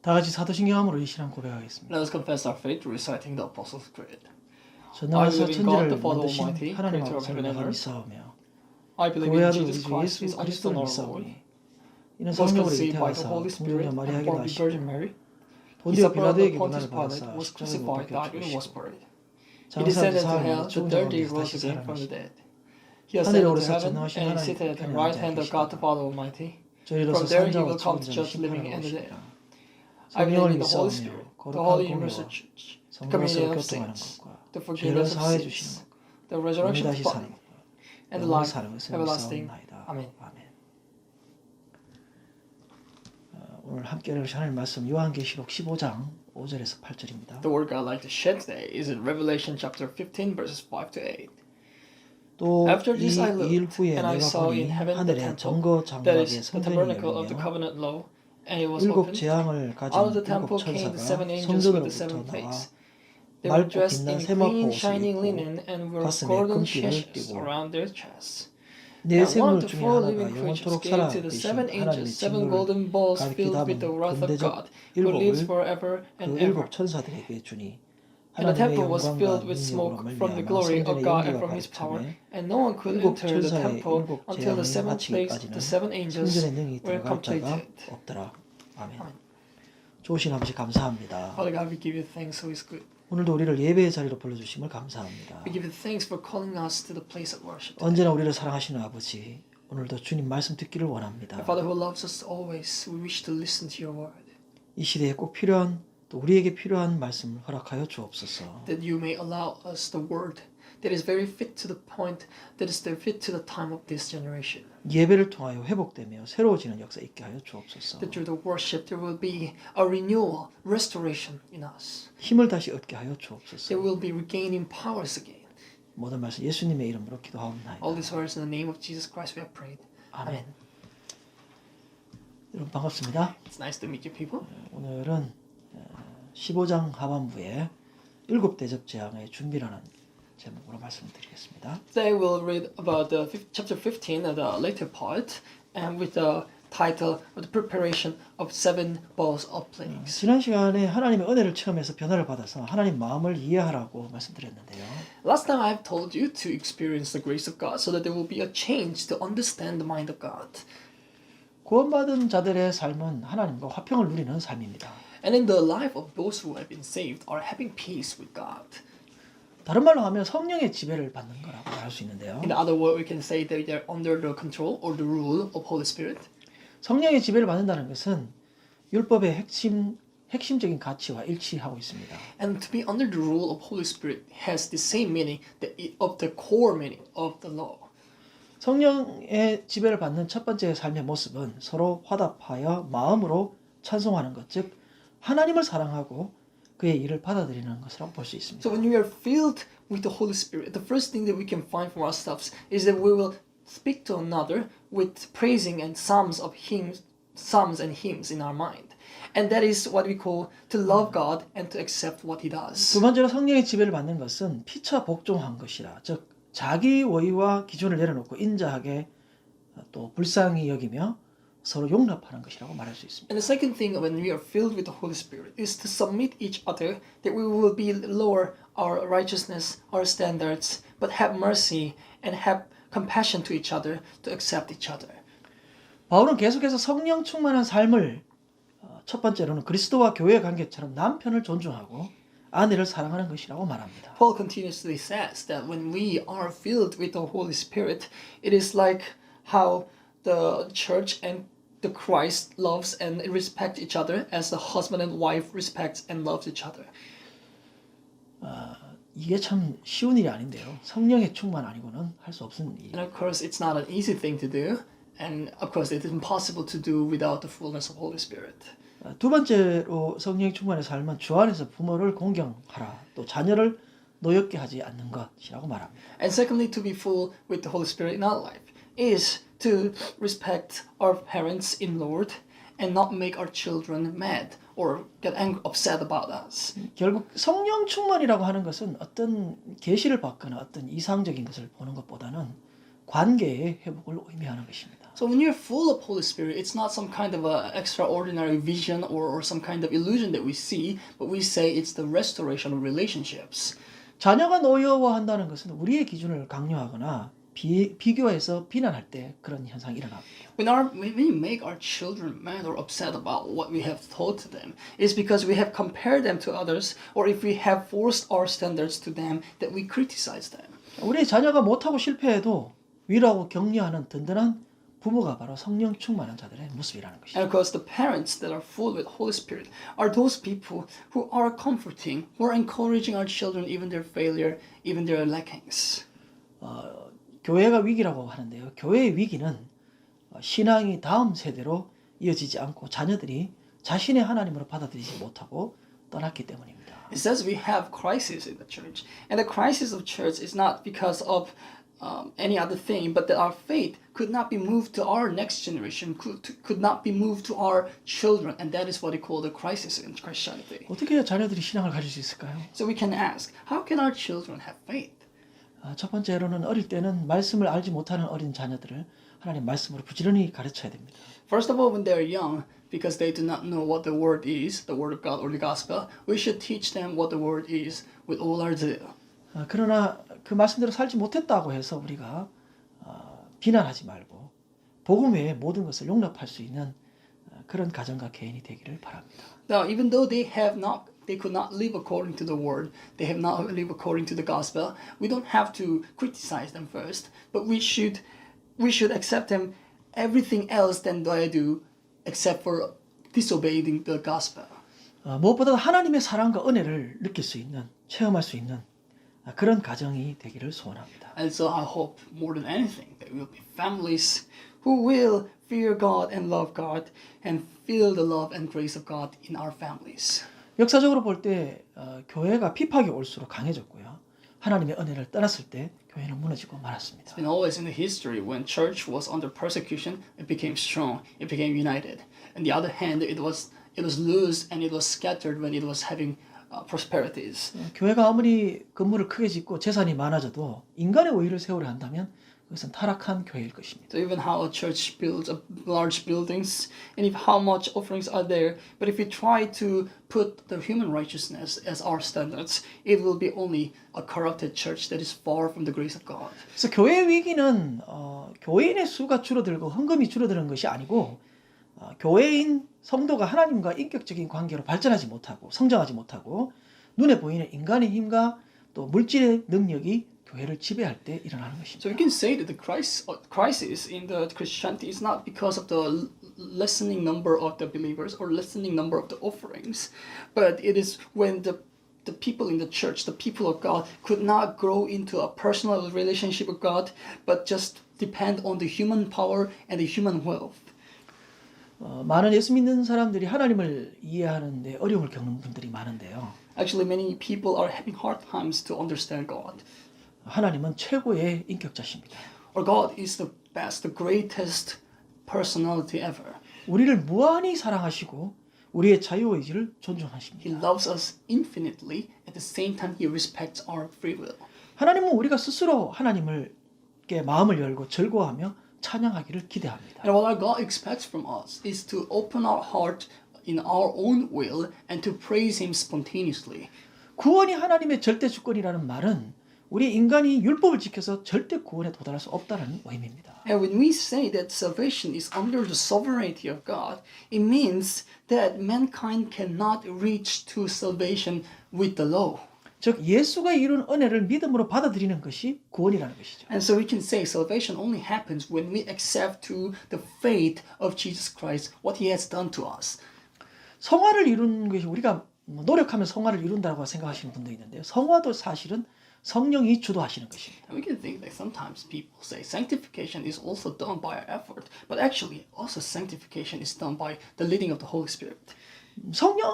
다 같이 사도신경함으로 이 신앙 고백하겠습니다. Let us confess our faith reciting the Apostles' Creed. 전능하사 I believe in God, 천지를 the Father 만드신 Almighty, 하나님 creator of 아버지를 heaven and 내가 earth. 믿사오며 I believe 그 in 외아들 Jesus 우리 주 Christ, 예수 His only 그리스도를 Son, our Lord, 믿사오니 이는 who was 성령으로 conceived by the 잉태하사 Holy Spirit 동정녀 and 마리아에게 born of the 나시고 Virgin Mary. He 본디오 suffered under 빌라도에게 Pontius 고난을 Pilate, 받았사 was 십자가에 못 crucified, 박혀 died, and was 죽으시고 buried. He 장사한 descended 지 to 사흘 hell. 만에 The 죽은 third 자 day 가운데서 rose 다시 again from the 살아나시고 dead. He 하늘에 ascended to 오르사 heaven 전능하신 and is 하나님 seated at the 우편에 right 앉아 hand of God the 계시다가 Father Almighty. 저희로서 From there he 산자와 will come 죽은 to 자를 judge living 심판하러 and the dead. 오시리라. I believe 성령을 in the Holy 믿사오며 Spirit, the 거룩한 Holy Universal 공의와 Church, the 성도로서 communion of 교통하는 saints, 것과 the 죄를 forgiveness of 사하여 sins, 주시는 것과 the 몸을 resurrection of 다시 the 사는 body, 것과 and the 영원히 life 사는 것을 everlasting. 믿사옵나이다. Amen. 아멘. 오늘 함께 읽을 하나님 말씀 요한계시록 15장 5절에서 8절입니다. The word God like to share today is in Revelation chapter 15 verses 5 to 8. 또 After 이 this I 일 looked, 후에 and I 내가 saw 보니 in heaven the 하늘에 temple, 정거 that 장막의 is the 성전이 tabernacle of the 열리며 covenant law, and it was 일곱 opened. 재앙을 Out of 가진 the 일곱 temple came the 천사가 7 angels with 성전으로부터 the 7 나와 plagues. They were 맑고 dressed 빛난 in 세마포 clean, 옷을 shining 입고 linen and wore 가슴에 golden 금띠를 sashes 띠고 around their chests. 네 And one 생물 of the 중에 four 하나가 living creatures 영원토록 gave to the 살아계신 7 하나님의 angels 7 진노를 golden bowls 가득히 filled with the 담은 wrath of 군대적 God, who lives 일곱을 forever and 그 ever. 일곱 천사들에게 주니 And the 하나님의 temple was 영광과 filled with 능력으로 smoke from the 말미암아 glory of 성전의 God and 연기가 from His 가득 power, 차매 and no one could 일곱 enter the 천사의 temple 일곱 until the 재앙이 7 plagues of the 7 마치기까지는 angels 성전의 능이 were 들어갈 자가 completed. 없더라. 아멘. 아멘. 좋으신 아버지 감사합니다. Father God, we give you thanks who is good. 오늘도 우리를 예배의 자리로 불러주심을 감사합니다. We give you thanks for calling us to the place of worship. 언제나 우리를 사랑하시는 아버지, 오늘도 주님 말씀 듣기를 원합니다. And Father who loves us always, we wish to listen to your word. 이 시대에 꼭 필요한 또 우리에게 필요한 말씀을 허락하여 주옵소서. That you may allow us the word that is very fit to the point, that is fit to the time of this generation. 예배를 통하여 회복되며 새로워지는 역사 있게 하여 주옵소서. That through the worship there will be a renewal, restoration in us. 힘을 다시 얻게 하여 주옵소서. There will be regaining powers again. 모든 말씀 예수님의 이름으로 기도하옵나이다. All these words in the name of Jesus Christ we have prayed. 아멘. 여러분 반갑습니다. It's nice to meet you people. 오늘은 15장 하반부에 일곱 대접 재앙의 준비라는 제목으로 말씀드리겠습니다. Today we'll read about the chapter 15, the later part, and with the title of the preparation of 7 bowls of plagues. 지난 시간에 하나님의 은혜를 체험해서 변화를 받아서 하나님 마음을 이해하라고 말씀드렸는데요. Last time I've told you to experience the grace of God so that there will be a change to understand the mind of God. 구원받은 자들의 삶은 하나님과 화평을 누리는 삶입니다. And in the life of those who have been saved are having peace with God. 다른 말로 하면 성령의 지배를 받는 거라고 할 수 있는데요. In other words, we can say that they're under the control or the rule of Holy Spirit. 성령의 지배를 받는다는 것은 율법의 핵심적인 가치와 일치하고 있습니다. And to be under the rule of Holy Spirit has the same meaning of the core meaning of the law. 성령의 지배를 받는 첫 번째 삶의 모습은 서로 화답하여 마음으로 찬송하는 것, 즉 하나님을 사랑하고 그의 일을 받아들이는 것이라고 볼 수 있습니다. So when we are filled with the Holy Spirit, the first thing that we can find for ourselves is that we will speak to another with praising and psalms and hymns in our mind. And that is what we call to love God and to accept what He does. 두 번째로 성령의 지배를 받는 것은 피차 복종한 것이라, 즉 자기 의와 기준을 내려놓고 인자하게 또 불쌍히 여기며 서로 용납하는 것이라고 말할 수 있습니다. And the second thing when we are filled with the Holy Spirit is to submit each other, that we will be lower our righteousness, our standards, but have mercy and have compassion to each other, to accept each other. 바울은 계속해서 성령 충만한 삶을 첫 번째로는 그리스도와 교회의 관계처럼 남편을 존중하고 아내를 사랑하는 것이라고 말합니다. Paul continuously says that when we are filled with the Holy Spirit, it is like how the church and the Christ loves and respect each other as the husband and wife respects and loves each other. 이게 참 쉬운 일이 아닌데요. 성령의 충만 아니고는 할 수 없는 일. And of course, it's not an easy thing to do, and of course, it is impossible to do without the fullness of Holy Spirit. 두 번째로 성령 충만의 삶은 주 안에서 부모를 공경하라, 또 자녀를 노엽게 하지 않는 것이라고 말합니다. And secondly, to be full with the Holy Spirit in our life is to respect our parents in Lord and not make our children mad or get upset about us. 결국 성령 충만이라고 하는 것은 어떤 계시를 받거나 어떤 이상적인 것을 보는 것보다는 관계의 회복을 의미하는 것입니다. So when you're full of Holy Spirit, it's not some kind of a extraordinary vision or some kind of illusion that we see, but we say it's the restoration of relationships. 자녀가 노여워한다는 것은 우리의 기준을 강요하거나 비교해서 비난할 때 그런 현상이 일어납니다. When we make our children mad or upset about what we have taught to them, it's because we have compared them to others, or if we have forced our standards to them, that we criticize them. 우리 자녀가 못하고 실패해도 위로하고 격려하는 든든한 부모가 바로 성령 충만한 자들의 모습이라는 것이죠. And of course, the parents that are full with Holy Spirit are those people who are comforting, who are encouraging our children, even their failure, even their lackings. 교회가 위기라고 하는데요. 교회의 위기는 신앙이 다음 세대로 이어지지 않고 자녀들이 자신의 하나님으로 받아들이지 못하고 떠났기 때문입니다. It says we have crisis in the church, and the crisis of church is not because of any other thing, but that our faith could not be moved to our next generation, could not be moved to our children, and that is what we call the crisis in Christianity. 어떻게 해야 자녀들이 신앙을 가질 수 있을까요? So we can ask, how can our children have faith? 첫 번째로는 어릴 때는 말씀을 알지 못하는 어린 자녀들을 하나님 말씀으로 부지런히 가르쳐야 됩니다. First of all, when they're young, because they do not know what the word is, the word of God or the gospel, we should teach them what the word is with all our zeal. 그러나 그 말씀대로 살지 못했다고 해서 우리가 비난하지 말고 복음 외의 모든 것을 용납할 수 있는 그런 가정과 개인이 되기를 바랍니다. Now, even though they could not live according to the word, they have not lived according to the gospel, we don't have to criticize them first, but we should accept them everything else than they do, except for disobeying the gospel. 무엇보다 하나님의 사랑과 은혜를 느낄 수 있는, 체험할 수 있는 그런 가정이 되기를 소원합니다. And so I hope more than anything that we will be families who will fear God and love God and feel the love and grace of God in our families. 역사적으로 볼 때 교회가 핍박이 올수록 강해졌고요. 하나님의 은혜를 떠났을 때 교회는 무너지고 말았습니다. It's been always in the history when church was under persecution, it became strong, it became united. On the other hand, it was loose and it was scattered when it was having prosperities. 교회가 아무리 건물을 크게 짓고 재산이 많아져도 인간의 의의를 세우려 한다면 그것은 타락한 교회일 것입니다. So even how a church builds large buildings, and if how much offerings are there, but if we try to put the human righteousness as our standards, it will be only a corrupted church that is far from the grace of God. 그래서 교회의 위기는 교인의 수가 줄어들고 헌금이 줄어드는 것이 아니고 교회인 성도가 하나님과 인격적인 관계로 발전하지 못하고 성장하지 못하고 눈에 보이는 인간의 힘과 또 물질의 능력이 교회를 지배할 때 일어나는 것입니다. So we can say that the crisis in the Christianity is not because of the lessening number of the believers or lessening number of the offerings, but it is when the people in the church, the people of God, could not grow into a personal relationship with God, but just depend on the human power and the human wealth. 많은 예수 믿는 사람들이 하나님을 이해하는데 어려움을 겪는 분들이 많은데요. Actually, many people are having hard times to understand God. 하나님은 최고의 인격자십니다. Or God is the best, the greatest personality ever. 우리를 무한히 사랑하시고 우리의 자유의지를 존중하십니다. He loves us infinitely. At the same time, He respects our free will. 하나님은 우리가 스스로 하나님께 마음을 열고 즐거워하며 찬양하기를 기대합니다. And what our God expects from us is to open our heart in our own will and to praise Him spontaneously. 구원이 하나님의 절대 주권이라는 말은 우리 인간이 율법을 지켜서 절대 구원에 도달할 수 없다는 의미입니다. And when we say that salvation is under the sovereignty of God, it means that mankind cannot reach to salvation with the law. 즉 예수가 이룬 은혜를 믿음으로 받아들이는 것이 구원이라는 것이죠. And so we can say salvation only happens when we accept to the faith of Jesus Christ what He has done to us. 성화를 이루는 것이 우리가 노력하면 성화를 이룬다고 생각하시는 분도 있는데요. 성화도 사실은 성령이 주도하시는 것입니다. And we can think that sometimes people say sanctification is also done by our effort, but actually also sanctification is done by the leading of the Holy Spirit.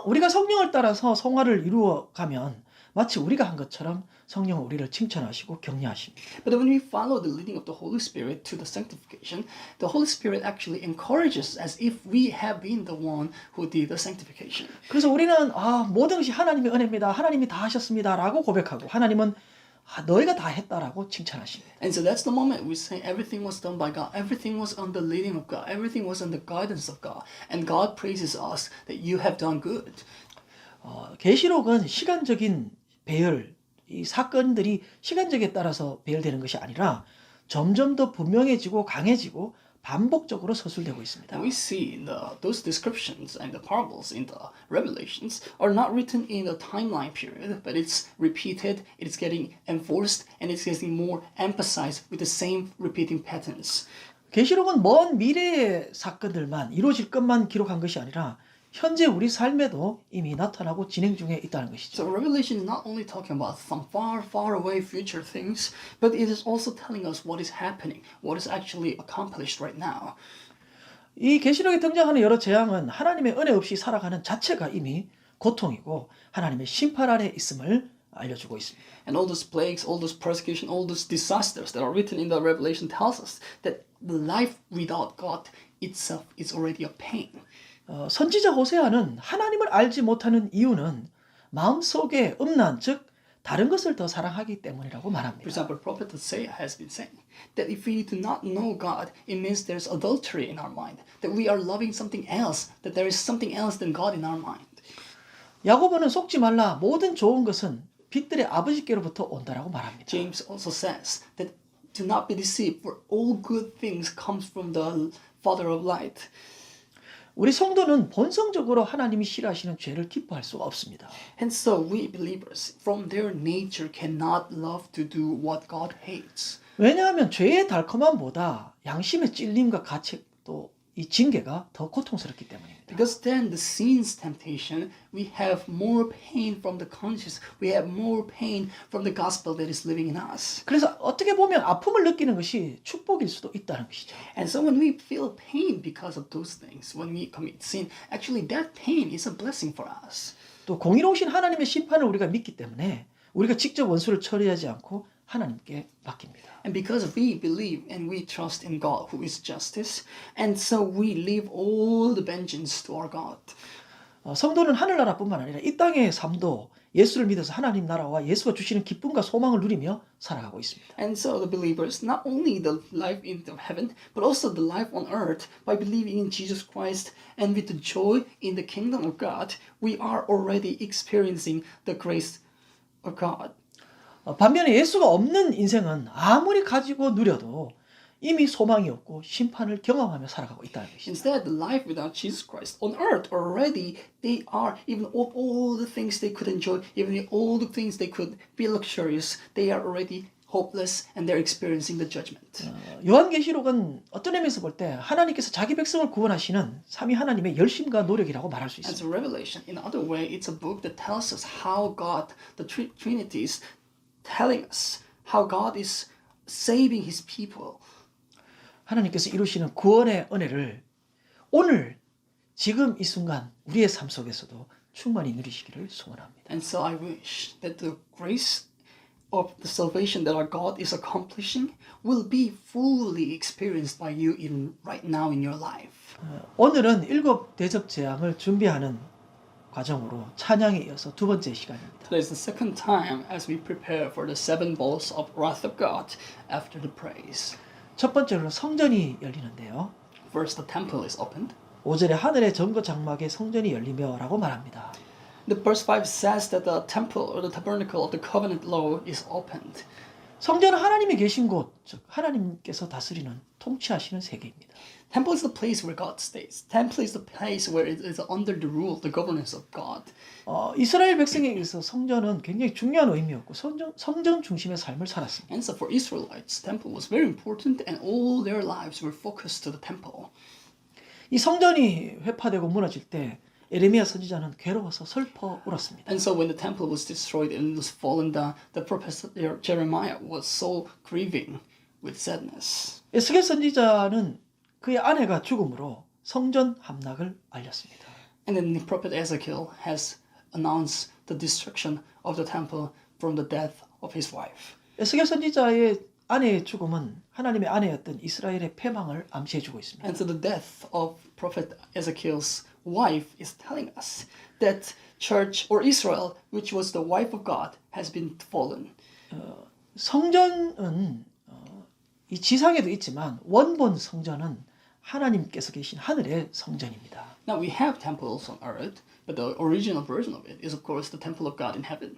우리가 성령을 따라서 성화를 이루어 가면 마치 우리가 한 것처럼 성령은 우리를 칭찬하시고 격려하십니다. But when we follow the leading of the Holy Spirit to the sanctification, the Holy Spirit actually encourages us as if we have been the one who did the sanctification. 그래서 우리는 모든 것이 하나님의 은혜입니다. 하나님이 다 하셨습니다라고 고백하고 하나님은 너희가 다 했다라고 칭찬하십니다. And so that's the moment we say everything was done by God. Everything was under the leading of God. Everything was under the guidance of God. And God praises us that you have done good. 계시록은 시간적인 배열, 이 사건들이 시간적에 따라서 배열되는 것이 아니라 점점 더 분명해지고 강해지고 반복적으로 서술되고 있습니다. And we see those descriptions and the parables in the Revelations are not written in a timeline period, but it's repeated, it's getting enforced, and it's getting more emphasized with the same repeating patterns. 계시록은 먼 미래의 사건들만 이루어질 것만 기록한 것이 아니라 현재 우리 삶에도 이미 나타나고 진행 중에 있다는 것이죠. So Revelation is not only talking about some far, far away future things, but it is also telling us what is happening, what is actually accomplished right now. 이 계시록에 등장하는 여러 재앙은 하나님의 은혜 없이 살아가는 자체가 이미 고통이고 하나님의 심판 아래 있음을 알려주고 있습니다. And all those plagues, all those persecution, all those disasters that are written in the Revelation tells us that the life without God itself is already a pain. 선지자 호세아는 하나님을 알지 못하는 이유는 마음속에 음란, 즉 다른 것을 더 사랑하기 때문이라고 For 말합니다. example, Prophet Hosea has been saying that if we do not know God, it means there's adultery in our mind, that we are loving something else, that there is something else than God in our mind. 야고보는 속지 말라 모든 좋은 것은 빛들의 아버지께로부터 온다라고 말합니다. James also says that do not be deceived, for all good things comes from the Father of light. 우리 성도는 본성적으로 하나님이 싫어하시는 죄를 기뻐할 수가 없습니다. And so we believers, from their nature, cannot love to do what God hates. 왜냐하면 죄의 달콤함보다 양심의 찔림과 가책 또 이 징계가 더 고통스럽기 때문입니다. Because then the sin's temptation, we have more pain from the conscience. We have more pain from the gospel that is living in us. 그래서 어떻게 보면 아픔을 느끼는 것이 축복일 수도 있다는 것이죠. And so when we feel pain because of those things, when we commit sin, actually that pain is a blessing for us. 또 공의로우신 하나님의 심판을 우리가 믿기 때문에 우리가 직접 원수를 처리하지 않고 하나님께 맡깁니다. And because we believe and we trust in God who is justice, and so we leave all the vengeance to our God. 성도는 하늘나라뿐만 아니라 이 땅의 삶도 예수를 믿어서 하나님 나라와 예수가 주시는 기쁨과 소망을 누리며 살아가고 있습니다. And so the believers, not only the life in heaven, but also the life on earth, by believing in Jesus Christ and with the joy in the kingdom of God, we are already experiencing the grace of God. 반면에 예수가 없는 인생은 아무리 가지고 누려도 이미 소망이 없고 심판을 경험하며 살아가고 있다는 것이죠. Instead, the life without Jesus Christ on earth already they are, even of all the things they could enjoy, even all the things they could be luxurious, they are already hopeless and they're experiencing the judgment. 요한계시록은 어떤 의미에서 볼 때 하나님께서 자기 백성을 구원하시는 삼위 하나님의 열심과 노력이라고 말할 수 And 있습니다. so Revelation, in another way, it's a book that tells us how God, the Trinity is telling us how God is saving His people. 하나님께서 이루시는 구원의 은혜를 오늘 지금 이 순간 우리의 삶 속에서도 충만히 누리시기를 소원합니다. And so I wish that the grace of the salvation that our God is accomplishing will be fully experienced by you in right now in your life. 오늘은 7 대접 재앙을 준비하는 과정으로 찬양에 이어서 두 번째 시간입니다. Today is the second time as we prepare for the 7 bowls of wrath of God after the praise. 첫 번째로 성전이 열리는데요. First, the temple is opened. 5절에 하늘의 전거 장막에 성전이 열리며라고 말합니다. The verse 5 says that the temple or the tabernacle of the covenant law is opened. 성전은 하나님이 계신 곳, 즉 하나님께서 다스리는 통치하시는 세계입니다. Temple is the place where God stays. Temple is the place where it is under the rule, the governance of God. 이스라엘 백성에게서 성전은 굉장히 중요한 의미였고 성전 중심의 삶을 살았습니다. And so for Israelites, temple was very important and all their lives were focused to the temple. 이 성전이 회파되고 무너질 때 에레미야 선지자는 괴로워서 슬퍼 울었습니다. And so when the temple was destroyed and was fallen down, the prophet Jeremiah was so grieving with sadness. 에스겔 선지자는 그의 아내가 죽음으로 성전 함락을 알렸습니다. And then the prophet Ezekiel has announced the destruction of the temple from the death of his wife. 에스겔 선지자의 아내의 죽음은 하나님의 아내였던 이스라엘의 패망을 암시해주고 있습니다. And so the death of prophet Ezekiel's wife is telling us that church or Israel, which was the wife of God, has been fallen. 성전은 이 지상에도 있지만 원본 성전은 하나님께서 계신 하늘의 성전입니다. Now we have temples on earth, but the original version of it is of course the temple of God in heaven.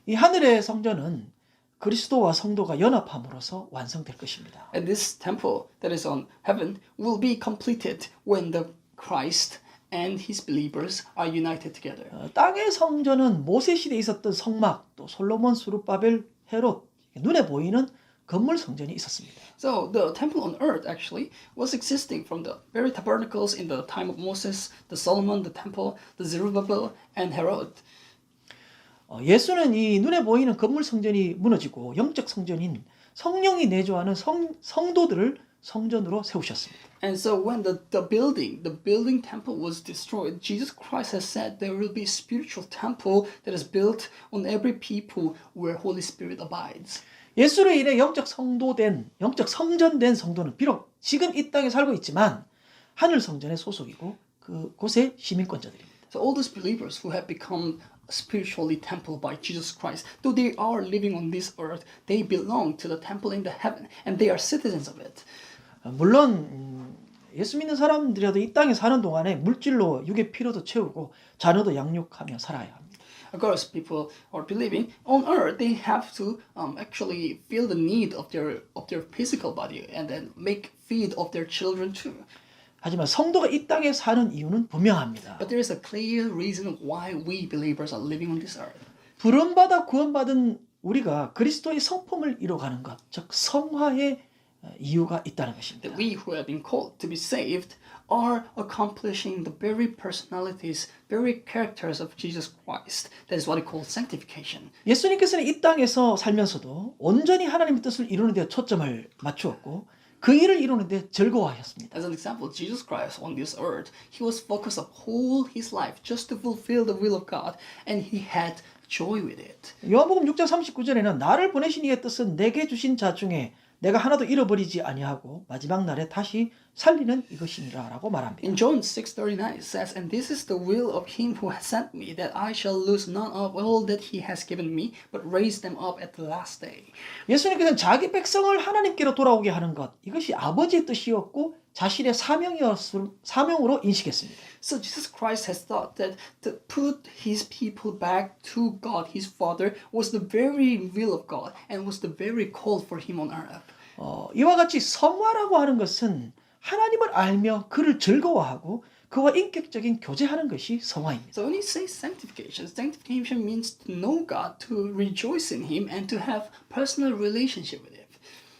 이 하늘의 성전은 그리스도와 성도가 연합함으로써 완성될 것입니다. And this temple that is on heaven will be completed when the Christ and his believers are united together. 땅의 성전은 모세 시대에 있었던 성막, 또 솔로몬, 수룹바벨, 헤롯, 눈에 보이는 건물 성전이 있었습니다. So the temple on earth actually was existing from the very tabernacles in the time of Moses, the Solomon, the temple, the Zerubbabel, and Herod. 예수는 이 눈에 보이는 건물 성전이 무너지고 영적 성전인 성령이 내주하는 성도들을 성전으로 세우셨습니다. And so when the building temple was destroyed, Jesus Christ has said there will be a spiritual temple that is built on every people where Holy Spirit abides. 예수로 인해 영적 성전된 성도는 비록 지금 이 땅에 살고 있지만 하늘 성전의 소속이고 그곳의 시민권자들입니다. So all those believers who have become spiritually temple by Jesus Christ, though they are living on this earth, they belong to the temple in the heaven and they are citizens of it. 물론 예수 믿는 사람들이라도 이 땅에 사는 동안에 물질로 육의 필요도 채우고 자녀도 양육하며 살아야 합니다. Of course, people are believing on earth. They have to actually feel the need of their physical body and then make feed of their children too. 하지만 성도가 이 땅에 사는 이유는 분명합니다. But there is a clear reason why we believers are living on this earth. 부름받아 구원받은 우리가 그리스도의 성품을 이뤄가는 것, 즉 성화의 이유가 있다는 것입니다. That we who have been called to be saved are accomplishing the very personalities, very characters of Jesus Christ. That is what we call sanctification. 예수님께서는 이 땅에서 살면서도 온전히 하나님의 뜻을 이루는 데 초점을 맞추었고 그 일을 이루는 데 즐거워하셨습니다. As an example, Jesus Christ on this earth, he was focused of whole his life just to fulfill the will of God, and he had joy with it. 요한복음 6장 39절에는 나를 보내신 이의 뜻은 내게 주신 자 중에 내가 하나도 잃어버리지 아니하고 마지막 날에 다시 살리는 이것이니라라고 말합니다. In John 6:39 it says, "And this is the will of him who has sent me, that I shall lose none of all that he has given me, but raise them up at the last day." 예수님께서는 자기 백성을 하나님께로 돌아오게 하는 것, 이것이 아버지의 뜻이었고 자신의 사명으로 인식했습니다. So Jesus Christ has thought that to put his people back to God, his Father, was the very will of God and was the very call for him on earth. 이와 같이 성화라고 하는 것은 하나님을 알며 그를 즐거워하고 그와 인격적인 교제하는 것이 성화입니다. So when you say sanctification, sanctification means to know God, to rejoice in him, and to have personal relationship with him.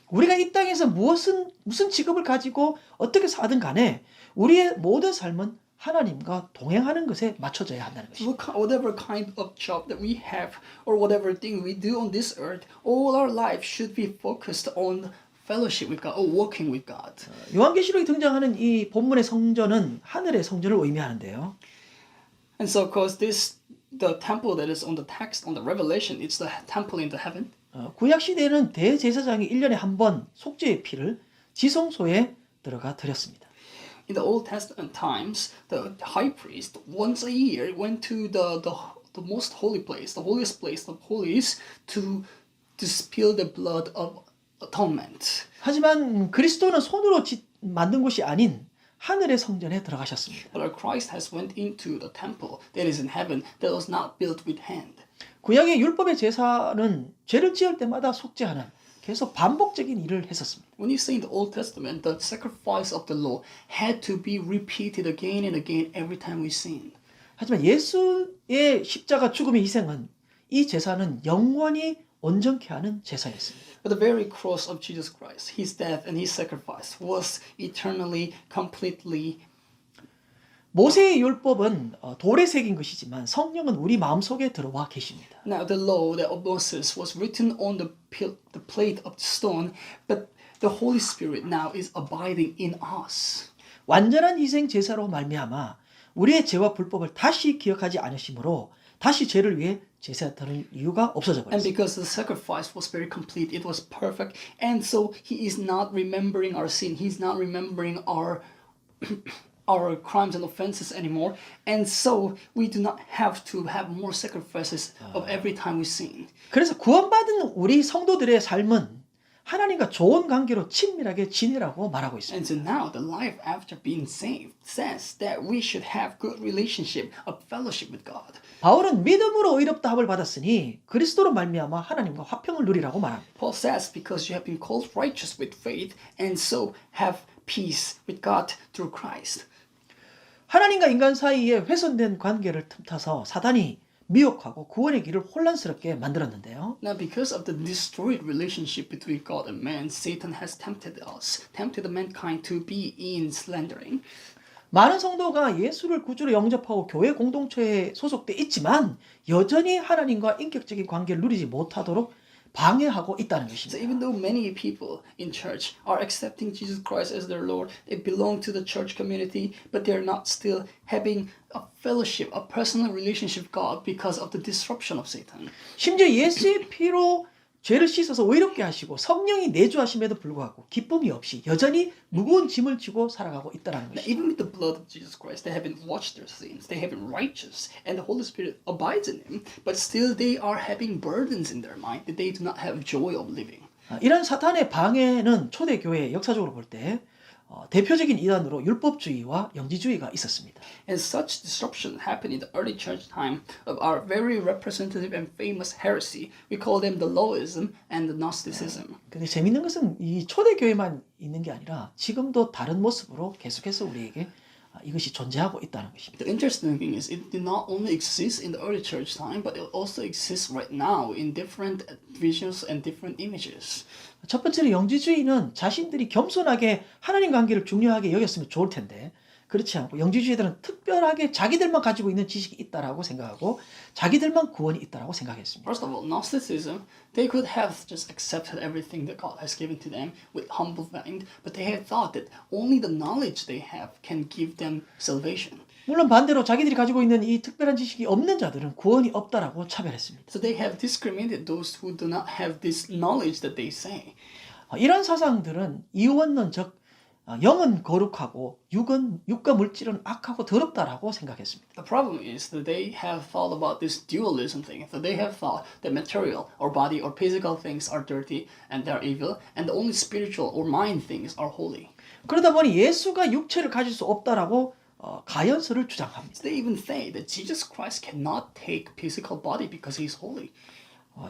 우리가 이 땅에서 무슨 직업을 가지고 어떻게 사든 간에 우리의 모든 삶은 하나님과 동행하는 것에 맞춰져야 한다는 것입니다. Whatever kind of job that we have or whatever thing we do on this earth, all our life should be focused on fellowship with God or walking with God. 요한계시록에 등장하는 이 본문의 성전은 하늘의 성전을 의미하는데요. And so of course the temple that is on the text on the Revelation, it's the temple in the heaven. 구약 시대에는 대제사장이 1년에 한 번 속죄의 피를 지성소에 들어가 드렸습니다. In the Old Testament times, the high priest once a year went to the most holy place, the holiest place of holies, to spill the blood of atonement. 하지만 그리스도는 손으로 만든 곳이 아닌 하늘의 성전에 들어가셨습니다. But our Christ has went into the temple that is in heaven that was not built with hand. 구약의 율법의 제사는 죄를 지을 때마다 속죄하는 계속 반복적인 일을 했었습니다. When you say in the Old Testament, the sacrifice of the law had to be repeated again and again every time we sinned. 하지만 예수의 십자가 죽음의 희생은 이 제사는 영원히 온전케 하는 제사였습니다. But the very cross of Jesus Christ, his death and his sacrifice was eternally, completely. 모세의 율법은 돌에 새긴 것이지만 성령은 우리 마음속에 들어와 계십니다. Now the law that of Moses was written on the plate of stone, but the Holy Spirit now is abiding in us. 완전한 희생 제사로 말미암아 우리의 죄와 불법을 다시 기억하지 않으심으로 다시 죄를 위해 제사 드릴 이유가 없어져 And 버렸습니다. because the sacrifice was very complete, it was perfect, and so he is not remembering our sin. He's not remembering our our crimes and offenses anymore, and so we do not have to have more sacrifices of every time we sin. 그래서 구원받은 우리 성도들의 삶은 하나님과 좋은 관계로 친밀하게 지내라고 말하고 있습니다. And so now the life after being saved says that we should have good relationship, a fellowship with God. 바울은 믿음으로 의롭다 함을 받았으니 그리스도로 말미암아 하나님과 화평을 누리라고 말합니다. Paul says, because you have been called righteous with faith, and so have peace with God through Christ. 하나님과 인간 사이에 훼손된 관계를 틈타서 사단이 미혹하고 구원의 길을 혼란스럽게 만들었는데요. Now, because of the destroyed relationship between God and man, Satan has tempted mankind to be in slandering. 많은 성도가 예수를 구주로 영접하고 교회 공동체에 소속돼 있지만 여전히 하나님과 인격적인 관계를 누리지 못하도록 방해하고 있다는 So 것입니다. even though many people in church are accepting Jesus Christ as their Lord, they belong to the church community, but they're not still having a fellowship, a personal relationship with God because of the disruption of Satan. 심지어 예수의 피로 죄를 씻어서 의롭게 하시고 성령이 내주하심에도 불구하고 기쁨이 없이 여전히 무거운 짐을 지고 살아가고 있다는 Now, 것입니다. even with the blood of Jesus Christ, they haven't washed their sins, they haven't righteous, and the Holy Spirit abides in them, but still they are having burdens in their mind that they do not have joy of living. 이런 사탄의 방해는 초대교회 역사적으로 볼 때 대표적인 이단으로 율법주의와 영지주의가 있었습니다. And such disruption happened in the early church time of our very representative and famous heresy. We call them the Lawism and the Gnosticism. 근데 재밌는 것은 이 초대교회만 있는 게 아니라 지금도 다른 모습으로 계속해서 우리에게 이것이 존재하고 있다는 것입니다. The interesting thing is it did not only exist in the early church time, but it also exists right now in different visions and different images. 첫 번째로 영지주의는 자신들이 겸손하게 하나님 관계를 중요하게 여겼으면 좋을 텐데 그렇지 않고 영지주의들은 특별하게 자기들만 가지고 있는 지식이 있다라고 생각하고 자기들만 구원이 있다라고 생각했습니다. First of all, Gnosticism, they could have just accepted everything that God has given to them with humble mind, but they had thought that only the knowledge they have can give them salvation. 물론 반대로 자기들이 가지고 있는 이 특별한 지식이 없는 자들은 구원이 없다라고 차별했습니다. So they have discriminated those who do not have this knowledge that they say. 이런 사상들은 이원론 즉 영은 거룩하고 육과 물질은 악하고 더럽다라고 생각했습니다. The problem is that they have thought about this dualism thing. So they have thought that material or body or physical things are dirty and they're evil, and the only spiritual or mind things are holy. 그러다 보니 예수가 육체를 가질 수 없다라고 가연설을 주장합니다. So they even say that Jesus Christ cannot take physical body because he's holy.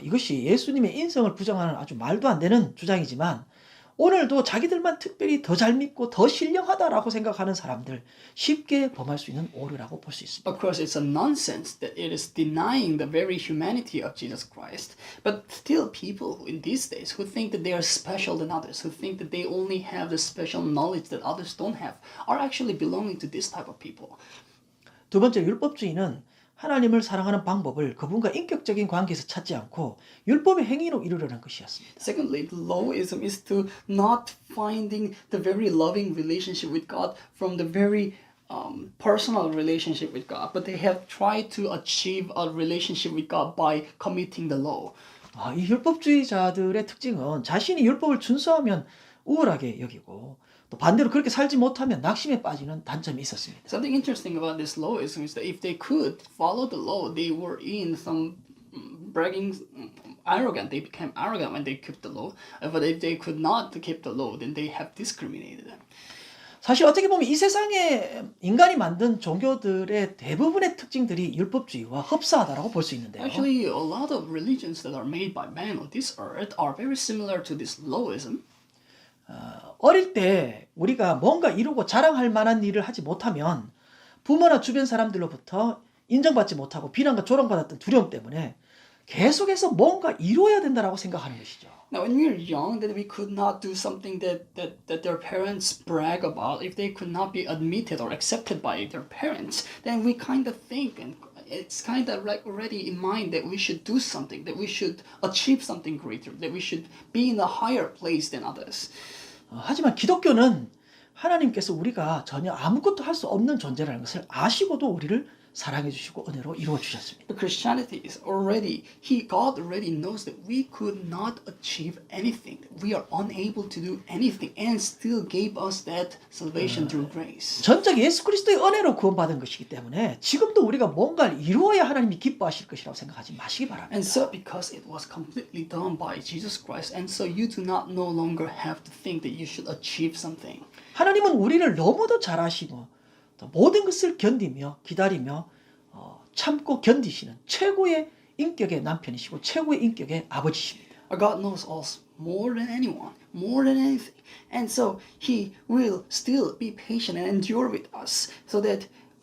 이것이 예수님의 인성을 부정하는 아주 말도 안 되는 주장이지만 오늘도 자기들만 특별히 더 잘 믿고 더 신령하다라고 생각하는 사람들 쉽게 범할 수 있는 오류라고 볼 수 있습니다. Of course, it's a nonsense that it is denying the very humanity of Jesus Christ. But still, people in these days who think that they are special than others, who think that they only have the special knowledge that others don't have, are actually belonging to this type of people. 두 번째 율법주의는 하나님을 사랑하는 방법을 그분과 인격적인 관계에서 찾지 않고 율법의 행위로 이루려는 것이었습니다. Secondly, the Lawism is to not finding the very loving relationship with God from the very personal relationship with God, but they have tried to achieve a relationship with God by committing the law. 이 율법주의자들의 특징은 자신이 율법을 준수하면 우월하게 여기고 또 반대로 그렇게 살지 못하면 낙심에 빠지는 단점이 있었습니다. Something interesting about this Lawism is that if they could follow the law, they were in some bragging, arrogant. They became arrogant when they kept the law. But if they could not keep the law, then they have discriminated them. 사실 어떻게 보면 이 세상에 인간이 만든 종교들의 대부분의 특징들이 율법주의와 흡사하다라고 볼 수 있는데요. Actually, a lot of religions that are made by man on this earth are very similar to this Lawism. 어릴 때 우리가 뭔가 이루고 자랑할 만한 일을 하지 못하면 부모나 주변 사람들로부터 인정받지 못하고 비난과 조롱받았던 두려움 때문에 계속해서 뭔가 이루어야 된다라고 생각하는 것이죠. Now, when we were young, that we could not do something that their parents brag about, if they could not be admitted or accepted by their parents, then we kind of think, and it's kind of like already in mind that we should do something, that we should achieve something greater, that we should be in a higher place than others. 하지만 기독교는 하나님께서 우리가 전혀 아무것도 할 수 없는 존재라는 것을 아시고도 우리를 사랑해 주시고 은혜로 이루어 주셨습니다. But Christianity is God already knows that we could not achieve anything. That we are unable to do anything and still gave us that salvation through grace. 전적 예수 그리스도의 은혜로 구원받은 것이기 때문에 지금도 우리가 뭔가를 이루어야 하나님이 기뻐하실 것이라고 생각하지 마시기 바랍니다. And so because it was completely done by Jesus Christ, and so you do not no longer have to think that you should achieve something. 하나님은 우리를 너무도 잘 아시고 또 모든 것을 견디며 기다리며 참고 견디시는 최고의 인격의 남편이시고 최고의 인격의 아버지십니다. Our God knows us more than anyone, more than anything. And so He will still be patient and endure with us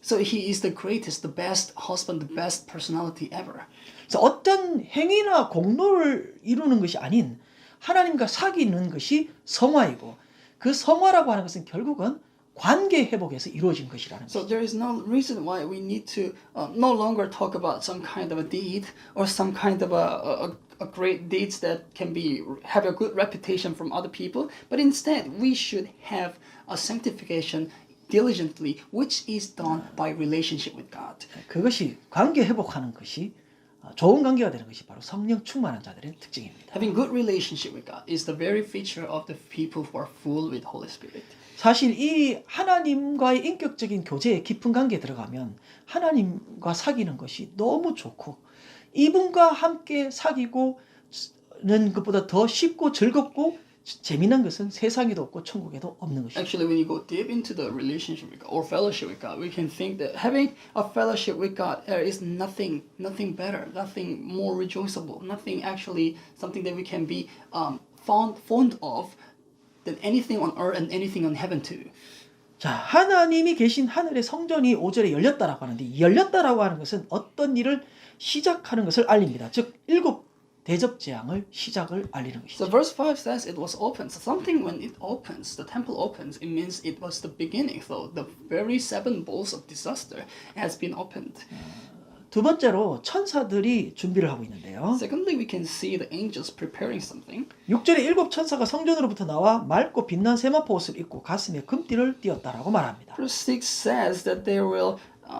so He is the greatest, the best husband, the best personality ever. 그래서 어떤 행위나 공로를 이루는 것이 아닌 하나님과 사귀는 것이 성화이고 그 성화라고 하는 것은 결국은 관계 회복에서 이루어진 것이라는 So 것이죠. there is no reason why we need to no longer talk about some kind of a deed or some kind of a great deeds that can have a good reputation from other people, but instead we should have a sanctification diligently, which is done by relationship with God. 그것이 관계 회복하는 것이 좋은 관계가 되는 것이 바로 성령 충만한 자들의 특징입니다. Having good relationship with God is the very feature of the people who are full with Holy Spirit. 사실 이 하나님과의 인격적인 교제에 깊은 관계에 들어가면 하나님과 사귀는 것이 너무 좋고 이분과 함께 사귀고는 것보다 더 쉽고 즐겁고 재미난 것은 세상에도 없고 천국에도 없는 것입니다. Actually, when you go deep into the relationship with God or fellowship with God, we can think that having a fellowship with God there is nothing better, nothing more rejoiceable, nothing actually something that we can be fond of than anything on earth and anything on heaven too. 자, 하나님이 계신 하늘의 성전이 5절에 열렸다라고 하는데 이 열렸다라고 하는 것은 어떤 일을 시작하는 것을 알립니다. 즉 일곱 대접 재앙을 시작을 알리는 것이죠. So verse 5 says it was open. So something when it opens, the temple opens, it means it was the beginning. So the very 7 bowls of disaster has been opened. 두 번째로 천사들이 준비를 하고 있는데요. Secondly, we can see the angels preparing something. 6절에 일곱 천사가 성전으로부터 나와 맑고 빛난 세마포 옷을 입고 가슴에 금띠를 띠었다라고 말합니다. Verse 6 says that there will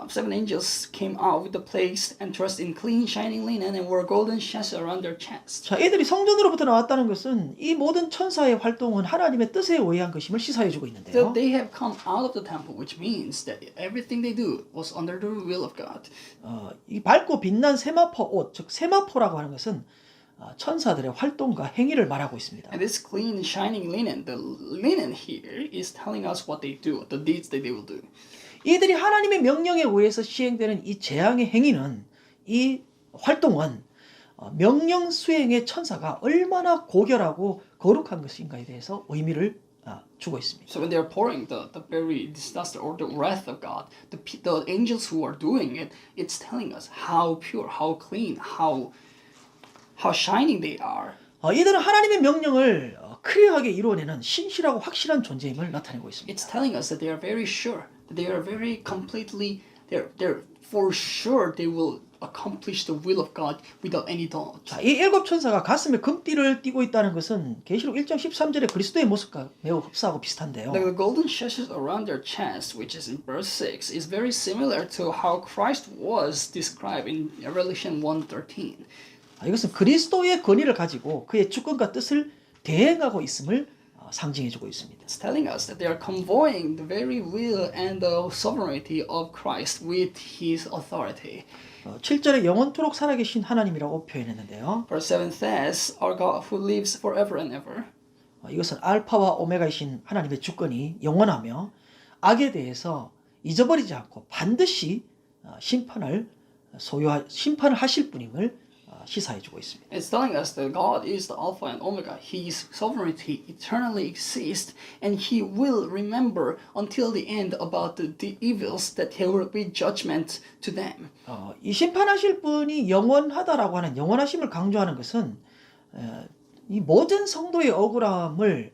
7 angels came out with the place and dressed in clean shining linen and wore golden sashes around their chest. 자, 이들이 성전으로부터 나왔다는 것은 이 모든 천사의 활동은 하나님의 뜻에 의한 것임을 시사해주고 So 있는데요. they have come out of the temple, which means that everything they do was under the will of God. 이 밝고 빛난 세마포 옷, 즉 세마포라고 하는 것은 천사들의 활동과 행위를 말하고 있습니다. And this clean shining linen, the linen here is telling us what they do, the deeds that they will do. 이들이 하나님의 명령에 의해서 시행되는 이 재앙의 행위는 이 활동은 명령 수행의 천사가 얼마나 고결하고 거룩한 것인가에 대해서 의미를 주고 있습니다. So when they are pouring the very disaster or the wrath of God, the angels who are doing it, it's telling us how pure, how clean, how shining they are. 이들은 하나님의 명령을 클리어하게 이루어내는 신실하고 확실한 존재임을 나타내고 있습니다. It's telling us that they are very sure, that they are very completely, they're for sure they will accomplish the will of God without any doubt. 자, 이 일곱 천사가 가슴에 금띠를 띠고 있다는 것은 계시록 1장 13절의 그리스도의 모습과 매우 흡사하고 비슷한데요. The golden sashes around their chest, which is in verse 6, is very similar to how Christ was described in Revelation 1:13. 이것은 그리스도의 권위를 가지고 그의 주권과 뜻을 대행하고 있음을 상징해주고 있습니다. It's telling us that they are convoying the very will and the sovereignty of Christ with His authority. 7절에 영원토록 살아계신 하나님이라고 표현했는데요. Verse 7 says, Our God who lives forever and ever. 이것은 알파와 오메가이신 하나님의 주권이 영원하며 악에 대해서 잊어버리지 않고 반드시 심판을 하실 분임을 시사해주고 있습니다. It's telling us that God is the Alpha and Omega. His sovereignty eternally exists, and He will remember until the end about the evils that there will be judgment to them. 이 심판하실 분이 영원하다라고 하는 영원하심을 강조하는 것은 이 모든 성도의 억울함을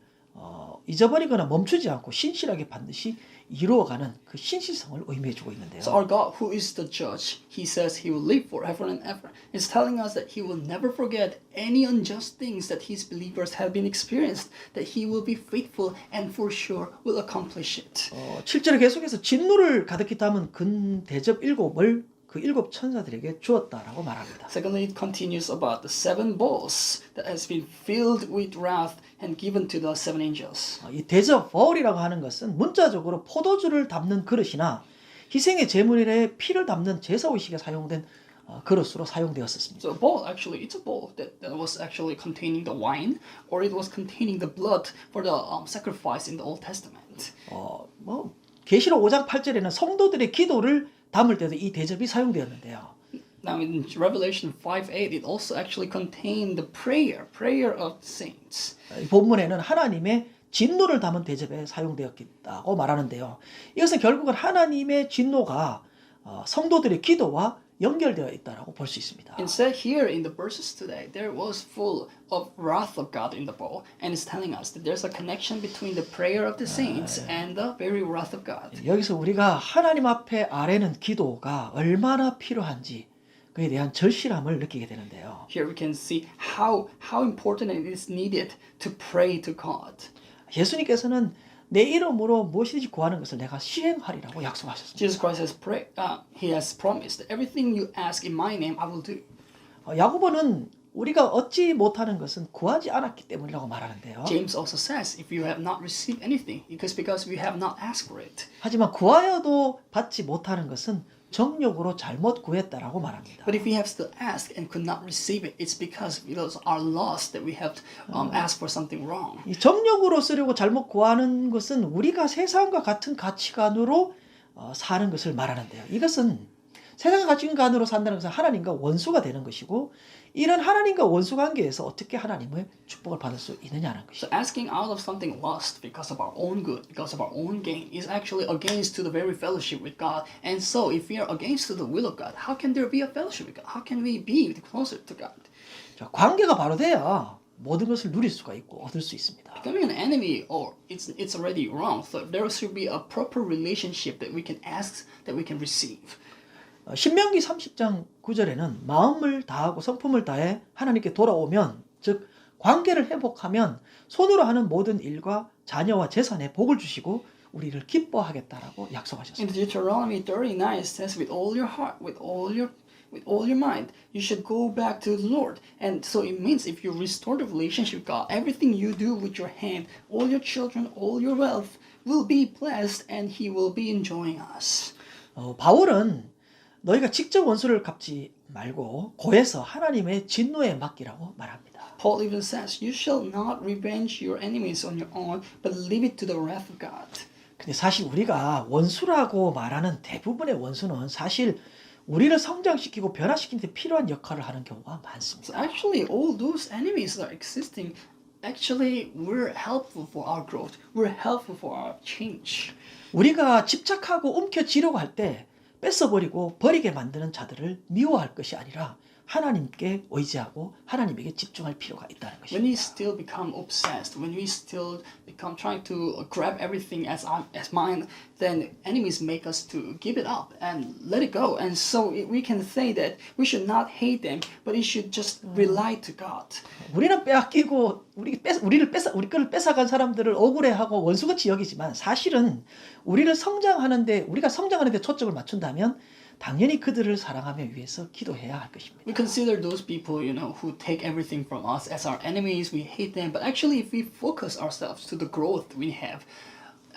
잊어버리거나 멈추지 않고 신실하게 반드시 이루어가는 그 신실성을 의미해주고 있는데요. So our God, who is the judge, he says he will live forever and ever. Is telling us that he will never forget any unjust things that his believers have been experienced, that he will be faithful and for sure will accomplish it. 7절에 계속해서 진노를 가득히 담은 근 대접 7을 그 7 천사들에게 주었다라고 말합니다. Secondly, it continues about the 7 bowls that has been filled with wrath and given to the 7 angels. 이 대접 버울이라고 하는 것은 문자적으로 포도주를 담는 그릇이나 희생의 제물에 피를 담는 제사의식에 사용된 그릇으로 사용되었었습니다. So a bowl, actually, it's a bowl that was actually containing the wine, or it was containing the blood for the sacrifice in the Old Testament. 계시록 5장 8절에는 성도들의 기도를 담을 때도 이 대접이 사용되었는데요. Now in Revelation 5:8, it also actually contained the prayer of the saints. 이 본문에는 하나님의 진노를 담은 대접에 사용되었다고 말하는데요. 이것은 결국은 하나님의 진노가 성도들의 기도와 연결되어 있다라고 볼 수 있습니다. Instead, here in the verses today, there was full of wrath of God in the bowl, and it's telling us that there's a connection between the prayer of the saints and the very wrath of God. 여기서 우리가 하나님 앞에 아뢰는 기도가 얼마나 필요한지 그에 대한 절실함을 느끼게 되는데요. Here we can see how important it is needed to pray to God. 예수님께서는 내 이름으로 무엇이든지 구하는 것을 내가 시행하리라고 약속하셨습니다. Jesus Christ has he has promised that everything you ask in my name I will do. 야고보는 우리가 얻지 못하는 것은 구하지 않았기 때문이라고 말하는데요. James also says if you have not received anything, because we have not asked for it. 하지만 구하여도 받지 못하는 것은 정욕으로 잘못 구했다라고 말합니다. But if we have still asked and could not receive it, it's because it was our loss that we have asked for something wrong. 이 정욕으로 쓰려고 잘못 구하는 것은 우리가 세상과 같은 가치관으로 사는 것을 말하는데요. 이것은 세상 가치관으로 산다는 것은 하나님과 원수가 되는 것이고 이런 하나님과 원수 관계에서 어떻게 하나님의 축복을 받을 수 있느냐는 So 것이죠. asking out of something lost because of our own good, because of our own gain, is actually against to the very fellowship with God. And so, if we are against to the will of God, how can there be a fellowship with God? How can we be closer to God? 자, 관계가 바로 돼야 모든 것을 누릴 수가 있고 얻을 수 있습니다. Becoming an enemy, or it's already wrong. So there should be a proper relationship that we can ask, that we can receive. 신명기 30장 9절에는 마음을 다하고 성품을 다해 하나님께 돌아오면 즉 관계를 회복하면 손으로 하는 모든 일과 자녀와 재산에 복을 주시고 우리를 기뻐하겠다라고 In 약속하셨습니다. Deuteronomy 39 it says, with all your heart, with all your mind, you should go back to the Lord. And so it means if you restore the relationship with God, everything you do with your hand, all your children, all your wealth will be blessed, and He will be enjoying us. 바울은 너희가 직접 원수를 갚지 말고 고해서 하나님의 진노에 맡기라고 말합니다. Paul even says, you shall not revenge your enemies on your own, but leave it to the wrath of God. 근데 사실 우리가 원수라고 말하는 대부분의 원수는 사실 우리를 성장시키고 변화시키는 데 필요한 역할을 하는 경우가 많습니다. So actually, all those enemies that are existing, actually, we're helpful for our growth. We're helpful for our change. 우리가 집착하고 움켜쥐려고 할 때 뺏어버리고 버리게 만드는 자들을 미워할 것이 아니라 하나님께 의지하고 하나님에게 집중할 필요가 있다는 When we 것입니다. still become obsessed, when we still become trying to grab everything as mine, then enemies make us to give it up and let it go. And so we can say that we should not hate them, but we should just rely to God. 우리는 빼앗기고 우리 거를 뺏어간 사람들을 억울해하고 원수같이 여기지만 사실은 우리가 성장하는데 초점을 맞춘다면 당연히 그들을 사랑하며 위해서 기도해야 할 것입니다. We consider those people, who take everything from us as our enemies. We hate them. But actually, if we focus ourselves to the growth we have,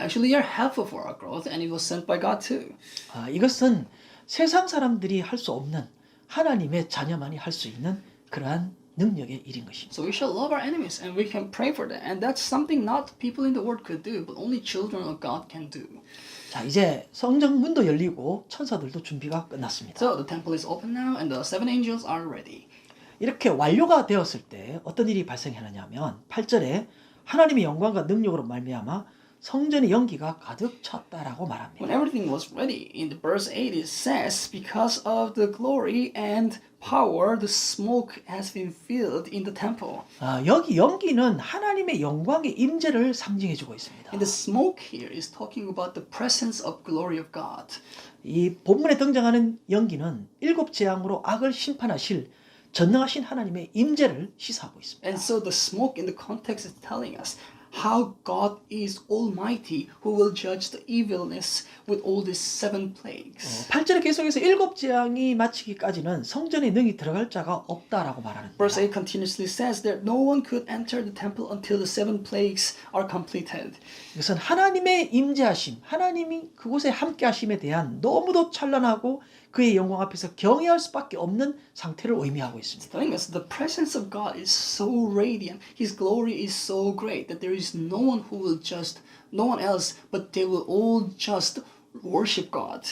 actually, they are helpful for our growth, and it was sent by God too. 이것은 세상 사람들이 할 수 없는 하나님의 자녀만이 할 수 있는 그러한 능력의 일인 것입니다. So we shall love our enemies, and we can pray for them. And that's something not people in the world could do, but only children of God can do. 자, 이제 성전 문도 열리고 천사들도 준비가 끝났습니다. So the temple is open now, and the 7 angels are ready. 이렇게 완료가 되었을 때 어떤 일이 발생하느냐면 8절에 하나님의 영광과 능력으로 말미암아 성전의 연기가 가득 찼다라고 말합니다. When everything was ready, in the verse 8 it says, because of the glory and power, the smoke has been filled in the temple. 여기 연기는 하나님의 영광의 임재를 상징해주고 있습니다. And the smoke here is talking about the presence of glory of God. 이 본문에 등장하는 연기는 일곱 재앙으로 악을 심판하실 전능하신 하나님의 임재를 시사하고 있습니다. And so the smoke in the context is telling us how God is almighty who will judge the evilness with all these 7 plagues. 8절에 계속해서 일곱 재앙이 마치기까지는 성전에 능히 들어갈 자가 없다라고 말하는데 Verse 8 continuously says that no one could enter the temple until the 7 plagues are completed. 이것은 하나님의 임재하심, 하나님이 그곳에 함께하심에 대한 너무도 찬란하고 그의 영광 앞에서 경외할 수밖에 없는 상태를 의미하고 있습니다. Telling us the presence of God is so radiant, His glory is so great that there is no one who will just, no one else, but they will all just worship God.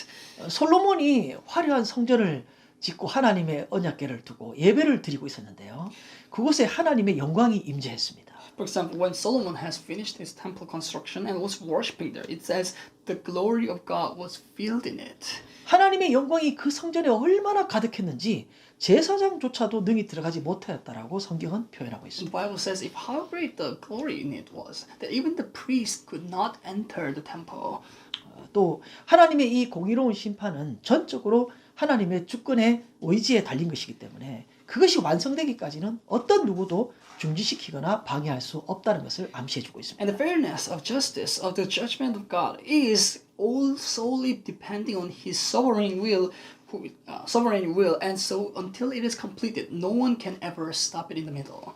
솔로몬이 화려한 성전을 짓고 하나님의 언약궤를 두고 예배를 드리고 있었는데요. 그곳에 하나님의 영광이 임재했습니다. For example, when Solomon has finished his temple construction and was worshiping there, it says the glory of God was filled in it. 하나님의 영광이 그 성전에 얼마나 가득했는지 제사장조차도 능히 들어가지 못하였다라고 성경은 표현하고 The 있습니다. Bible says if how great the glory in it was, that even the priest could not enter the temple. 또 하나님의 이 공의로운 심판은 전적으로 하나님의 주권의 의지에 달린 것이기 때문에 그것이 완성되기까지는 어떤 누구도 중지시키거나 방해할 수 없다는 것을 암시해주고 있습니다. And the fairness of justice, of the judgment of God, is all solely depending on His sovereign will, and so until it is completed, no one can ever stop it in the middle.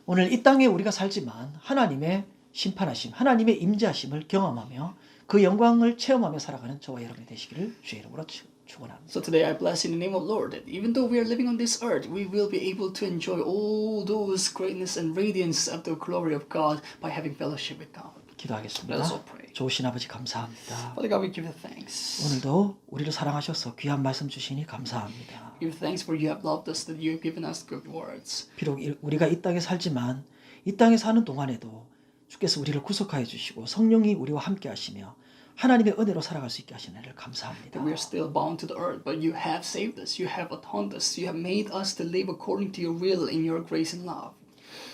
오늘 이 땅에 우리가 살지만 하나님의 심판하심, 하나님의 임재하심을 경험하며 그 영광을 체험하며 살아가는 저와 여러분이 되시기를 주의 이름으로 축원합니다. So today I bless in the name of Lord that even though we are living on this earth, we will be able to enjoy all those greatness and radiance of the glory of God by having fellowship with God. 기도하겠습니다. Let us all pray. 좋으신 아버지 감사합니다. Father God, we give you thanks. 오늘도 우리를 사랑하셔서 귀한 말씀 주시니 감사합니다. We give you thanks for you have loved us, that you have given us good words. 비록 우리가 이 땅에 살지만 이 땅에 사는 동안에도 주께서 우리를 구속하여 주시고 성령이 우리와 함께 하시며 하나님의 은혜로 살아갈 수 있게 하시는 일을 감사합니다. That we are still bound to the earth, but you have saved us, you have atoned us, you have made us to live according to your will in your grace and love.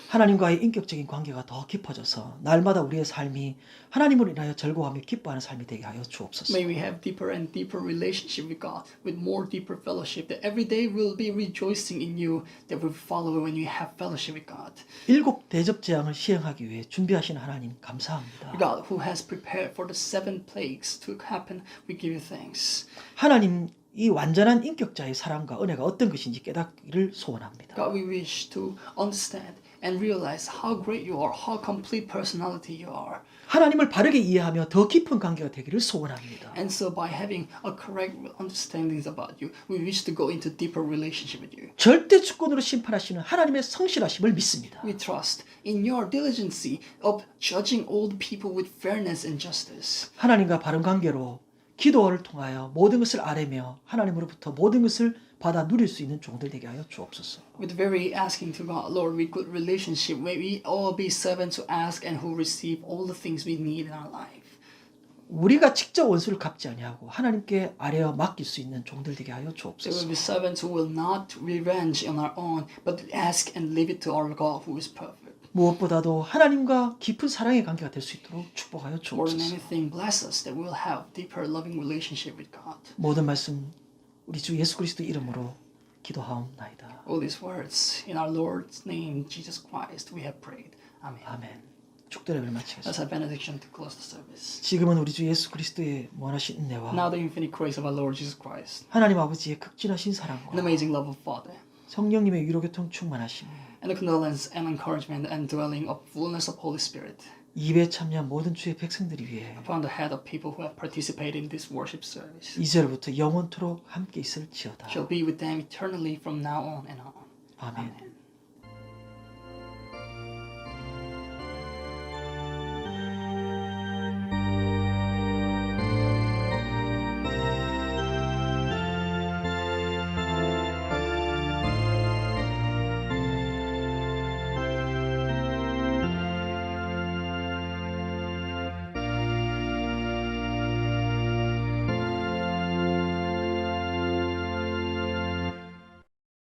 하나님과의 인격적인 관계가 더 깊어져서 날마다 우리의 삶이 하나님을 인하여 즐거워하며 기뻐하는 삶이 되게 하여 주옵소서. May we have deeper and deeper relationship with God, with more deeper fellowship, that every day we'll be rejoicing in you, that we follow when we have fellowship with God. 일곱 대접 재앙을 시행하기 위해 준비하신 하나님 감사합니다. God, who has prepared for the 7 plagues to happen, we give you thanks. 하나님 이 완전한 인격자의 사랑과 은혜가 어떤 것인지 깨닫기를 소원합니다. God, we wish to understand and realize how great you are, how complete personality you are. 하나님을 바르게 이해하며 더 깊은 관계가 되기를 소원합니다. And so by having a correct understanding about you, we wish to go into deeper relationship with you. 절대 주권으로 심판하시는 하나님의 성실하심을 믿습니다. We trust in your diligency of judging all the people with fairness and justice. 하나님과 바른 관계로 기도를 통하여 모든 것을 아뢰며 하나님으로부터 모든 것을 받아 누릴 수 있는 종들 되게 하여 주옵소서. With very asking to God, Lord, with good relationship, may we all be servants who ask and who receive all the things we need in our life. 우리가 직접 원수를 갚지 아니하고 하나님께 아뢰어 맡길 수 있는 종들 되게 하여 There 주옵소서. will be servants who will not revenge on our own, but ask and leave it to our God who is perfect. 무엇보다도 하나님과 깊은 사랑의 관계가 될 수 있도록 축복하여 More than 주옵소서. anything, bless us that we will have deeper loving relationship with God. 모든 말씀 우리 주 예수 그리스도 이름으로 기도하옵나이다. All these words in our Lord's name, Jesus Christ, we have prayed. Amen. 아멘. 축도를 마치겠습니다. Let's have benediction to close the service. 지금은 우리 주 예수 그리스도의 무한하신 인내와 Now the infinite grace of our Lord Jesus Christ, 하나님 아버지의 극진하신 and the 사랑과 amazing love of Father, 성령님의 위로교통 충만하심 and the condolence and encouragement and dwelling of fullness of Holy Spirit 이배에 참여한 모든 주의 백성들이 위해 upon the head of people who have participated in this worship service 이제로부터 영원토록 함께 있을지어다. shall be with them eternally from now on and on. 아멘. Amen.